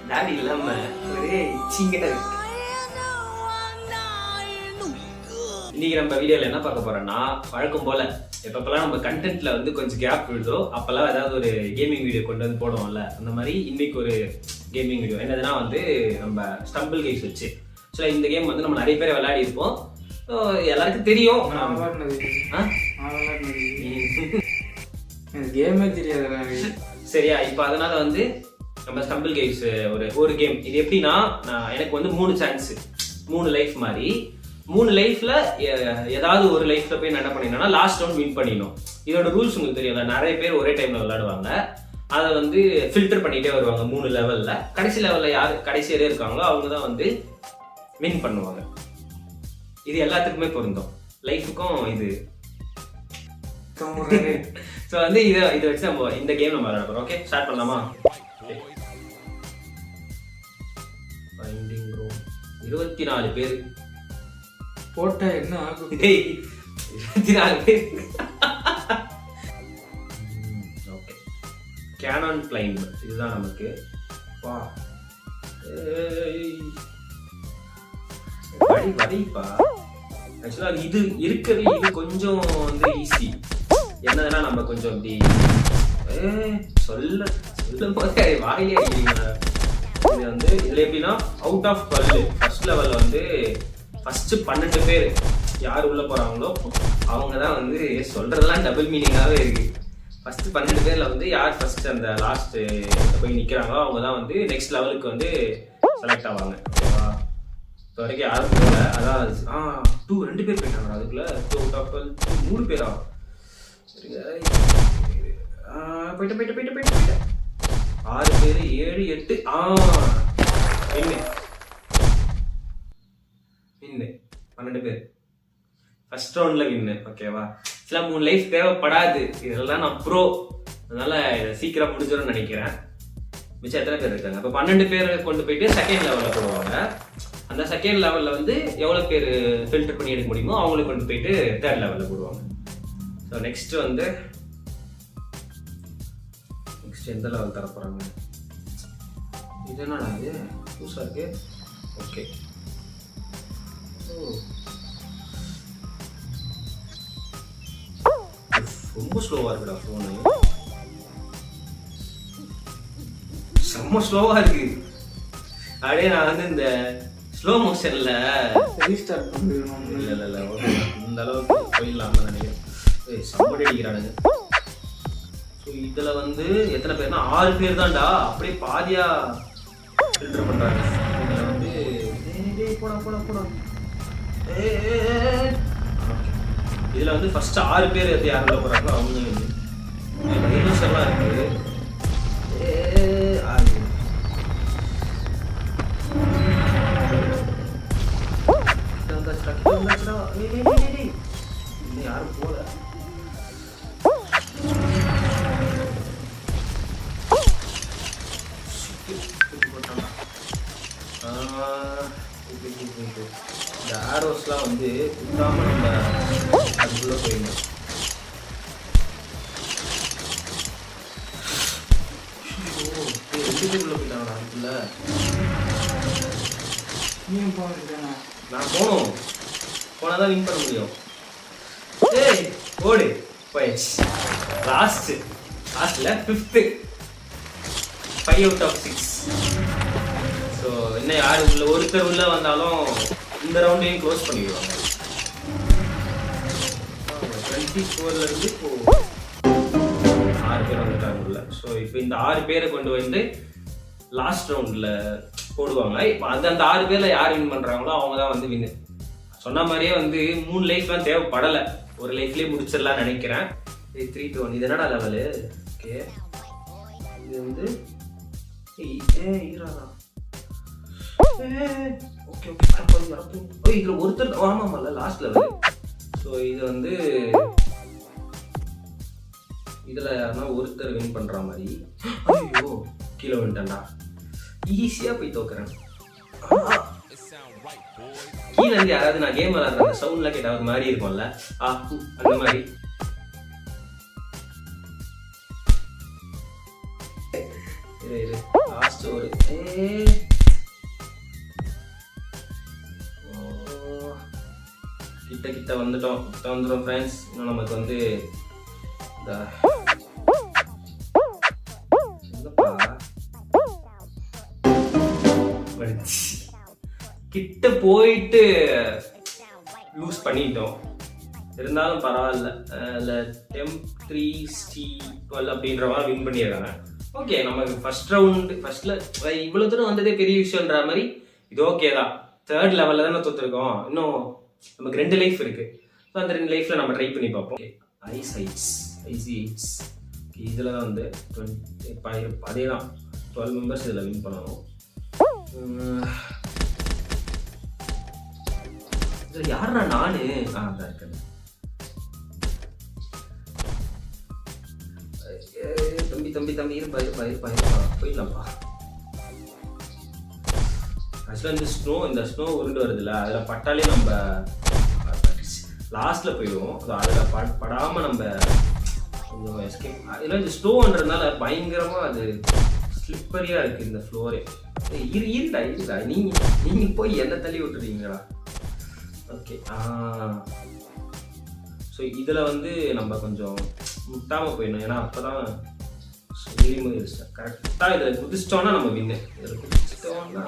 தாடி இல்லாம ஒரே இச்சிங்கா இருக்கு. இன்னைக்கு நம்ம வீடியோல என்ன பார்க்க போறோம்னா, வழக்கம் போல எப்பப்பெல்லாம் நம்ம கண்டென்ட்ல வந்து கொஞ்சம் கேப் விழுதோ அப்பெல்லாம் ஏதாவது ஒரு கேமிங் வீடியோ கொண்டு வந்து போடுவோம்ல, அந்த மாதிரி இன்னைக்கு ஒரு கேமிங் வீடியோ. என்னதுன்னா வந்து நம்ம ஸ்டம்பிள் கேம்ஸ் வச்சு. ஸோ இந்த கேம் வந்து நம்ம நிறைய பேர் விளையாடி இருப்போம், எல்லாருக்கும் தெரியும். கேமே தெரியாது சரியா? இப்போ அதனால வந்து நம்ம ஸ்டம்பிள் கேம்ஸ் ஒரு கேம். இது எப்படின்னா, எனக்கு வந்து 3 சான்ஸ், 3 லைஃப் மாதிரி. 3 லைஃப்ல ஏதாவது ஒரு லைஃப்ல போய் நான் என்ன பண்ணினா லாஸ்ட் ரவுண்ட் வின் பண்ணிடணும். இதோட ரூல்ஸ் உங்களுக்கு தெரியல, நிறைய பேர் ஒரே டைம்ல விளையாடுவாங்க. அதை வந்து ஃபில்டர் பண்ணிட்டே வருவாங்க 3 லெவல்ல. கடைசி லெவல்ல யார் கடைசி வரையும் இருக்காங்களோ அவங்க தான் வந்து வின் பண்ணுவாங்க. இது எல்லாத்துக்குமே பொருந்தும், லைஃபுக்கும் இது. ஸோ வந்து இதை வச்சு நம்ம இந்த கேம் நம்ம விளையாட போறோம். ஓகே, ஸ்டார்ட் பண்ணலாமா? 24 பேர் போட்டா என்ன ஆகும்? 24 பேர். ஓகே, கேனான் கிளைம்ப் இதுதான் நமக்கு. வா வடிப்பா. ஆக்சுவலா இது இருக்கிறது இது கொஞ்சம் வந்து ஈஸி. என்னதுன்னா நம்ம கொஞ்சம் அப்படி சொல்லும் போதே வாயிலே அடிக்கிறீங்க. இது வந்து இதுல எப்படின்னா அவுட் ஆஃப் 12 ஃபர்ஸ்ட் லெவல்ல வந்து ஃபர்ஸ்ட் 12 பேர் யார் உள்ள போறாங்களோ அவங்க தான் வந்து சொல்றதெல்லாம் டபுள் மீனிங்காகவே இருக்கு. ஃபர்ஸ்ட் 12 பேர்ல வந்து யார் ஃபர்ஸ்ட் அந்த லாஸ்ட் போய் நிக்கிறாங்களோ அவங்க தான் வந்து நெக்ஸ்ட் லெவலுக்கு வந்து செலக்ட் ஆவாங்க. ஓகேவா? இப்போ வரைக்கும் யாரும் போகல. அதான் 2 பேர் போயிட்டாங்க அதுக்குள்ள. 2 அவுட் ஆஃப் 12 3 பேரா? போயிட்டு 6 பேர் 7 8 வின்னு 12 பேர் ஃபர்ஸ்ட் ரவுண்ட்ல வின்னு. ஓகேவா? சில 3 லைஃப் தேவைப்படாது, இதெல்லாம் நான் ப்ரோ, அதனால சீக்கிரம் முடிஞ்சிடும்னு நினைக்கிறேன். மிச்சம் எத்தனை பேர் இருக்காங்க? இப்போ 12 பேரை கொண்டு போயிட்டு செகண்ட் லெவலில் போடுவாங்க. அந்த செகண்ட் லெவலில் வந்து எவ்வளோ பேர் ஃபில்டர் பண்ணி எடுக்க முடியுமோ அவங்களுக்கு கொண்டு போயிட்டு தேர்ட் லெவலில் போடுவாங்க. ஸோ நெக்ஸ்ட் எந்த லெவல் தர போகிறாங்க? இது என்னடா இது புதுசாக இருக்கு. ஓகே, ரொம்ப ஸ்லோவாக இருக்குடா ஃபோனு, செம்ம ஸ்லோவாக இருக்கு. அப்படியே நான் வந்து இந்த ஸ்லோ மோஷன்ல ரீஸ்டார்ட் பண்ணிடணும். இல்லை இந்த அளவுக்கு போயிடலாம்னு நினைக்கிறேன். சம்படி அடிக்கிறானுங்க. ஸோ இதில் வந்து எத்தனை பேர்னா 6 பேர் தான்டா, அப்படியே பாதியா ஃபில்டர் பண்ணுறாங்க. இதில் வந்து போடா இதில் வந்து ஃபர்ஸ்ட் 6 பேர் யார் உள்ள போகிறாங்களோ அவங்க டைனோசர்லாம் இருக்குது. யாரும் போல. இந்த ஆரோஸ்லாம் வந்து குத்தாம நம்ம அதுக்குள்ள போயிடணும். ரெண்டு பேருக்குள்ள போயிட்டாங்க அதுக்குள்ள. நான் போகணும், போனாதான் வின் பண்ண முடியும். ஏய் ஓடு போயிடுச்சு. லாஸ்ட்ல 5th 5 அவுட் ஆஃப் 6. ஸோ இன்னும் யார் உள்ள ஒருத்தர் உள்ள வந்தாலும் இந்த ரவுண்டையும் க்ளோஸ் பண்ணிடுவாங்க. 24ல இருந்து இப்போ 6 பேர் வந்துட்டாங்க உள்ள. ஸோ இப்போ இந்த 6 பேரை கொண்டு வந்து லாஸ்ட் ரவுண்ட்ல போடுவாங்க. இப்போ அந்த 6 பேர்ல யார் வின் பண்றாங்களோ அவங்க தான் வந்து வின்னு. சொன்ன மாதிரியே வந்து 3 லைஃப்லாம் தேவைப்படலை, ஒரு லைஃப்லேயே முடிச்சிடலாம்னு நினைக்கிறேன். 3 to 1 இது என்னடா லெவலு? ஓகே, இது வந்து இதுல ஒருத்தர் ஆமாமல்ல லாஸ்ட் லெவல். ஸோ இது வந்து இதுல யாருன்னா ஒருத்தர் வின் பண்ற மாதிரி. ஐயோ கீழே வந்துட்டேன்டா, ஈஸியா போய் தோக்குறேன். கீழே இருந்து யாராவது நான் கேம் விளையாடுற சவுண்ட்ல கேட்ட ஒரு மாதிரி இருக்கும்ல, அந்த மாதிரி இரு லாஸ்ட் ஒரு கிட்ட வந்துட்டோம் ஃப்ரெண்ட்ஸ். இன்னும் நமக்கு வந்து இந்த கிட்ட போயிட்டு லூஸ் பண்ணிட்டோம். இருந்தாலும் பரவாயில்ல. டெம்ப் 3-12 அப்படின்ற மாதிரி வின் பண்ணிடுறாங்க. ஓகே, நமக்கு ஃபர்ஸ்ட் ரவுண்டு ஃபர்ஸ்ட்ல இவ்வளவு தூரம் வந்ததே பெரிய விஷயம்ன்ற மாதிரி இது ஓகே தான். 3rd லெவல்ல தானே தோத்துருக்கோம். இன்னும் நமக்கு 2 லைஃப் இருக்கு. ஸோ அந்த 2 லைஃப்ல நம்ம ட்ரை பண்ணி பார்ப்போம். ஐசி8s இதில் தான் வந்து 20 அதே தான் 12 மெம்பர்ஸ் இதில் வின் பண்ணணும். இதில் யாரா நானு தான் இருக்கேன். தம்பி இருப்பா போயிடலாம்ப்பா. ஆக்சுவலாக இந்த ஸ்னோ உருண்டு வருதுல்ல, அதில் பட்டாலே நம்ம லாஸ்ட்ல போயிடுவோம். அதில் படாமல் நம்ம கொஞ்சம் எஸ்கேப். இதெல்லாம் இந்த ஸ்னோன்றதுனால பயங்கரமாக அது ஸ்லிப்பரியாக இருக்குது இந்த ஃப்ளோரே. இருடா நீங்கள் போய் என்ன தள்ளி விட்டுறீங்களா? ஓகே. ஸோ இதில் வந்து நம்ம கொஞ்சம் முட்டாமல் போயிடணும். ஏன்னா அப்போ தான் கரெக்டாக இதில் குதிச்சிட்டோன்னா நம்ம வின்னு. இதில் குதிச்சிட்டோன்னா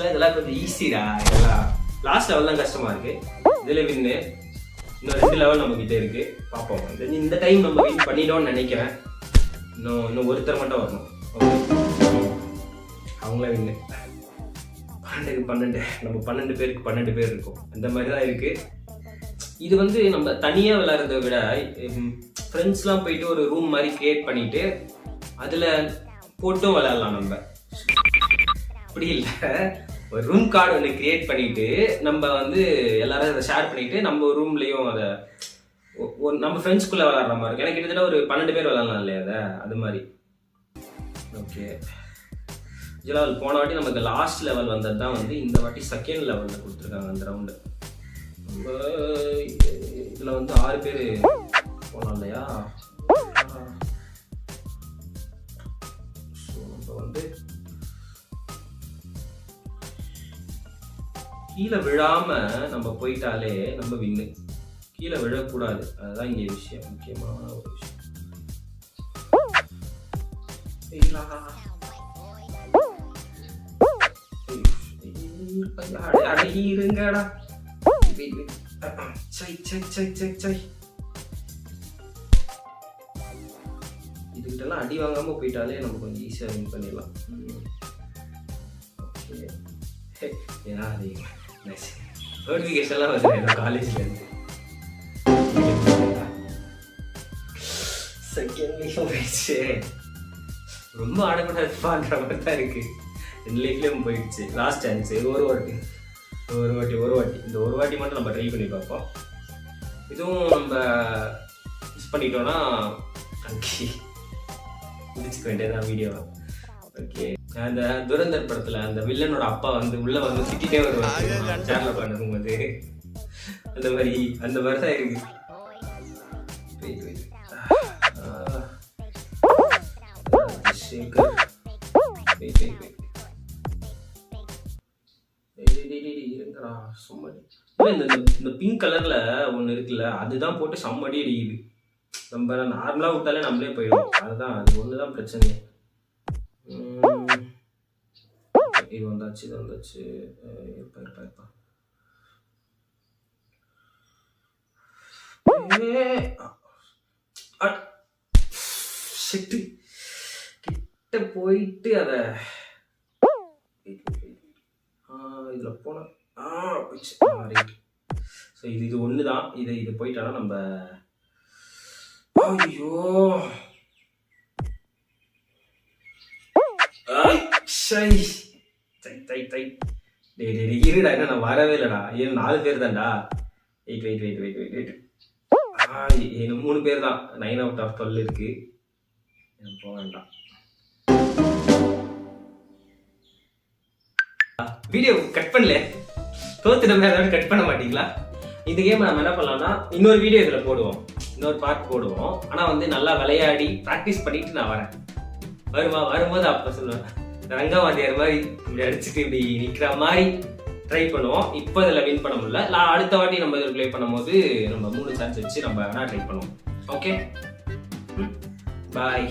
இதெல்லாம் கொஞ்சம் ஈஸிடா. இதெல்லாம் லாஸ்ட் லெவல் தான் கஷ்டமா இருக்கு. இதுல வின்னு இன்னும் 2 லெவல் நம்ம கிட்ட இருக்கு. பார்ப்போம். இந்த டைம் நம்ம வின் பண்ணிட்டோம்னு நினைக்கிறேன். இன்னும் ஒருத்தர் மட்டும் வரணும். அவங்கள வின்னு 12 நம்ம 12 பேருக்கு 12 பேர் இருக்கும். அந்த மாதிரி தான் இருக்கு. இது வந்து நம்ம தனியா விளையாடுறத விட ஃப்ரெண்ட்ஸ்லாம் போயிட்டு ஒரு ரூம் மாதிரி கிரியேட் பண்ணிட்டு அதுல போட்டும் விளையாடலாம். நம்ம அப்படி இல்லை, ஒரு ரூம் கார்டு ஒன்று கிரியேட் பண்ணிட்டு நம்ம வந்து எல்லாரும் அதை ஷேர் பண்ணிட்டு நம்ம ரூம்லயும் அதை நம்ம ஃப்ரெண்ட்ஸ்குள்ள விளையாடுற மாதிரி இருக்கு. எனக்கு கிட்டத்தட்ட ஒரு 12 பேர் விளையாடலாம் இல்லையா அது மாதிரி. ஓகே, லெவல் போன வாட்டி நமக்கு லாஸ்ட் லெவல் வந்தது தான் வந்து இந்த வாட்டி 2nd லெவலில் கொடுத்துருக்காங்க அந்த ரவுண்டு. இதில் வந்து 6 பேர் போனோம் இல்லையா? ஸோ நம்ம வந்து கீழே விழாம நம்ம போயிட்டாலே நம்ம வின்னு. கீழே விழக்கூடாது, அதுதான் இங்கே விஷயம், முக்கியமான ஒரு விஷயம். இருங்கடா. இதுகிட்டலாம் அடி வாங்காம போயிட்டாலே நம்ம கொஞ்சம் ஈஸியா வின் பண்ணிடலாம். ஏன்னா நோட்டிஃபிகேஷன்லாம் வருது காலேஜ்ல இருந்து. ரொம்ப ஆடக்கூடாதுன்ற மாதிரி தான் இருக்கு. 2 லைஃப்லயும் போயிடுச்சு. லாஸ்ட் சான்ஸ் ஒரு வாட்டி இந்த ஒரு வாட்டி மட்டும் நம்ம ட்ரை பண்ணி பார்ப்போம். இதுவும் நம்ம மிஸ் பண்ணிட்டோம்னா அங்கே முடிச்சுக்க வேண்டியதான் வீடியோ. ஓகே, அந்த துரந்தர் படத்துல அந்த வில்லனோட அப்பா வந்து உள்ள வந்து திட்டிட்டே வருவாங்க சேர்ல பண்ணும்போது. அந்த மாதிரி தான் இருக்கு. இந்த பிங்க் கலர்ல ஒண்ணு இருக்குல்ல, அதுதான் போட்டு செம்மடி அடிக்குது. நம்ம நார்மலா விட்டாலே நம்மளே போயிடும். அதுதான் அது ஒண்ணுதான் பிரச்சனை. இது வந்தாச்சு இருப்பா. கிட்ட போயிட்டு அத இதுல போன இது ஒண்ணுதான். இது போயிட்டானா நம்ம ஐயோ இருடா, என்ன நான் வரவே இல்லடா. 4 பேர் தான்டா. வெயிட் 3 பேர் தான். 9 out of 12 இருக்கு. போக வேண்டாம். வீடியோ கட் பண்ணல, தோத்துட்ட மேல கட் பண்ண மாட்டீங்களா? இந்த கேம் நம்ம என்ன பண்ணலாம்னா இன்னொரு வீடியோ இதில் போடுவோம், இன்னொரு பார்ட் போடுவோம். ஆனால் வந்து நல்லா விளையாடி ப்ராக்டிஸ் பண்ணிட்டு நான் வரேன். வரும்போது அப்போ சொல்லுவேன், ரங்கவாத்தியார் மாதிரி இப்படி அடிச்சுட்டு இப்படி நிற்கிற மாதிரி ட்ரை பண்ணுவோம். இப்போ இதில் வின் பண்ண முடியல. நான் அடுத்த வாட்டி நம்ம இதில் ப்ளே பண்ணும்போது நம்ம 3 சான்ஸ் வச்சு நம்ம வேணா ட்ரை பண்ணுவோம். ஓகே, பாய்.